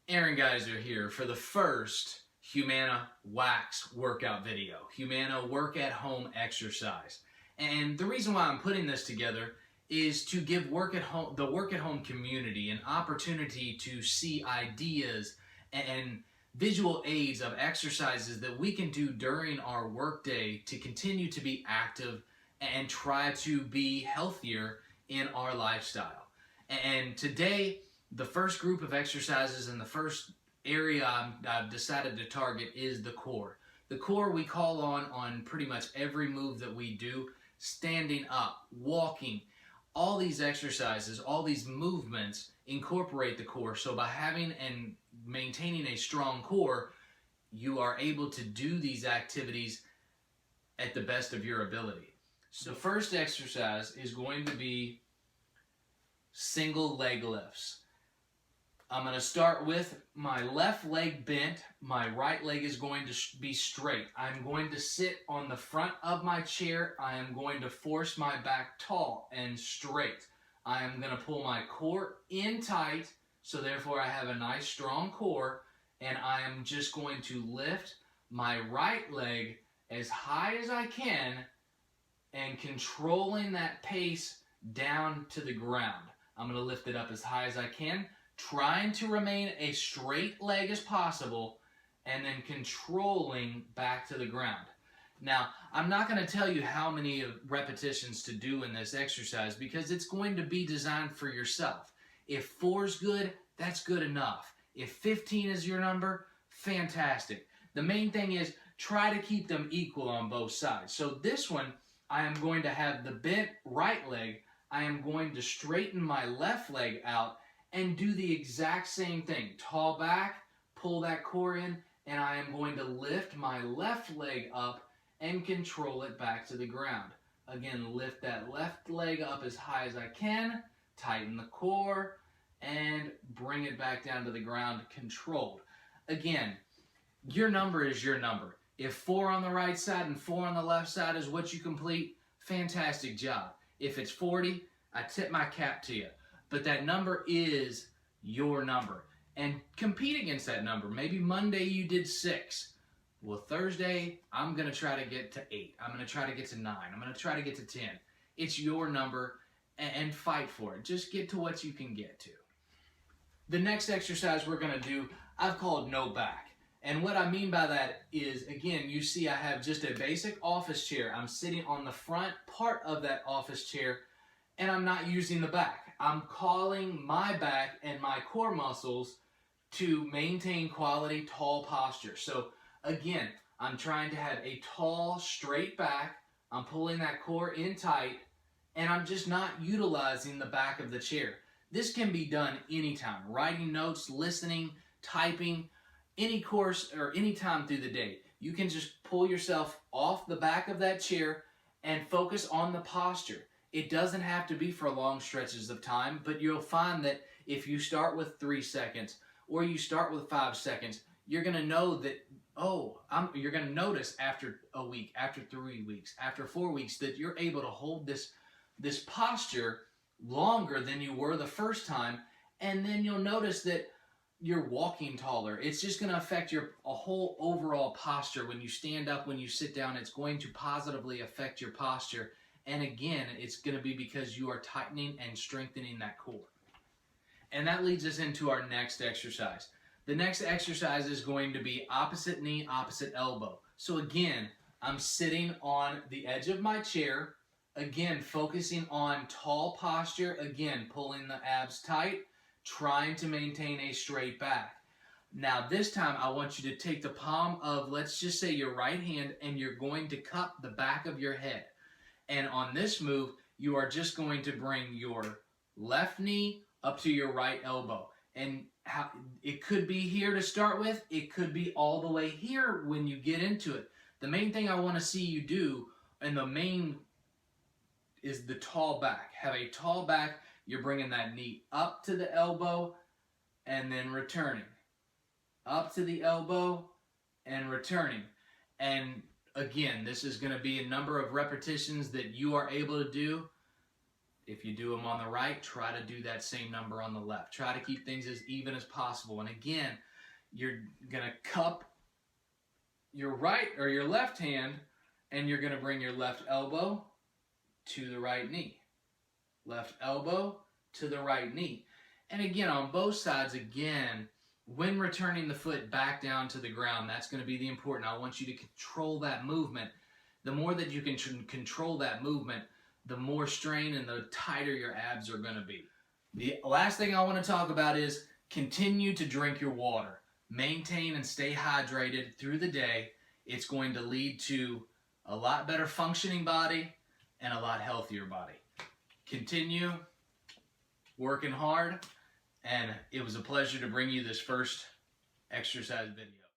Aaron Geyser here for the first Humana Wax workout video, Humana Work at Home Exercise. And the reason why I'm putting this together is to give the work at home community an opportunity to see ideas and visual aids of exercises that we can do during our workday to continue to be active and try to be healthier in our lifestyle. And today, the first group of exercises and the first area I've decided to target is the core. The core we call on pretty much every move that we do, standing up, walking. All these exercises, all these movements incorporate the core. So by having and maintaining a strong core, you are able to do these activities at the best of your ability. So the first exercise is going to be single leg lifts. I'm going to start with my left leg bent. My right leg is going to be straight. I'm going to sit on the front of my chair. I am going to force my back tall and straight. I am going to pull my core in tight, so therefore I have a nice strong core, and I am just going to lift my right leg as high as I can and controlling that pace down to the ground. I'm going to lift it up as high as I can, trying to remain a straight leg as possible, and then controlling back to the ground. Now, I'm not going to tell you how many repetitions to do in this exercise because it's going to be designed for yourself. If 4 is good, that's good enough. If 15 is your number, fantastic. The main thing is try to keep them equal on both sides. So this one, I am going to have the bent right leg. I am going to straighten my left leg out and do the exact same thing. Tall back, pull that core in, and I am going to lift my left leg up and control it back to the ground. Again, lift that left leg up as high as I can, tighten the core, and bring it back down to the ground controlled. Again, your number is your number. If 4 on the right side and 4 on the left side is what you complete, fantastic job. If it's 40, I tip my cap to you. But that number is your number. And compete against that number. Maybe Monday you did 6. Well, Thursday, I'm going to try to get to 8. I'm going to try to get to 9. I'm going to try to get to 10. It's your number, and fight for it. Just get to what you can get to. The next exercise we're going to do, I've called no back. And what I mean by that is, again, you see I have just a basic office chair. I'm sitting on the front part of that office chair, and I'm not using the back. I'm calling my back and my core muscles to maintain quality, tall posture. So again, I'm trying to have a tall, straight back. I'm pulling that core in tight, and I'm just not utilizing the back of the chair. This can be done anytime. Writing notes, listening, typing, any course or any time through the day. You can just pull yourself off the back of that chair and focus on the posture. It doesn't have to be for long stretches of time, but you'll find that if you start with 3 seconds or you start with 5 seconds, you're going to know that, you're going to notice after a week, after 3 weeks, after 4 weeks that you're able to hold this posture longer than you were the first time, and then you'll notice that you're walking taller. It's just going to affect your whole overall posture. When you stand up, when you sit down, it's going to positively affect your posture. And again, it's going to be because you are tightening and strengthening that core. And that leads us into our next exercise. The next exercise is going to be opposite knee, opposite elbow. So again, I'm sitting on the edge of my chair. Again, focusing on tall posture. Again, pulling the abs tight, trying to maintain a straight back. Now this time I want you to take the palm of, let's just say, your right hand, and you're going to cup the back of your head. And on this move, you are just going to bring your left knee up to your right elbow. And it could be here to start with. It could be all the way here when you get into it. The main thing I want to see you do, and the main is the tall back. Have a tall back. You're bringing that knee up to the elbow and then returning. Up to the elbow and returning. And again, this is going to be a number of repetitions that you are able to do. If you do them on the right, try to do that same number on the left. Try to keep things as even as possible. And again, you're going to cup your right or your left hand, and you're going to bring your left elbow to the right knee. Left elbow to the right knee. And again, on both sides, again, when returning the foot back down to the ground, that's going to be the important. I want you to control that movement. The more that you can control that movement, the more strain and the tighter your abs are going to be. The last thing I want to talk about is continue to drink your water. Maintain and stay hydrated through the day. It's going to lead to a lot better functioning body and a lot healthier body. Continue working hard, and it was a pleasure to bring you this first exercise video.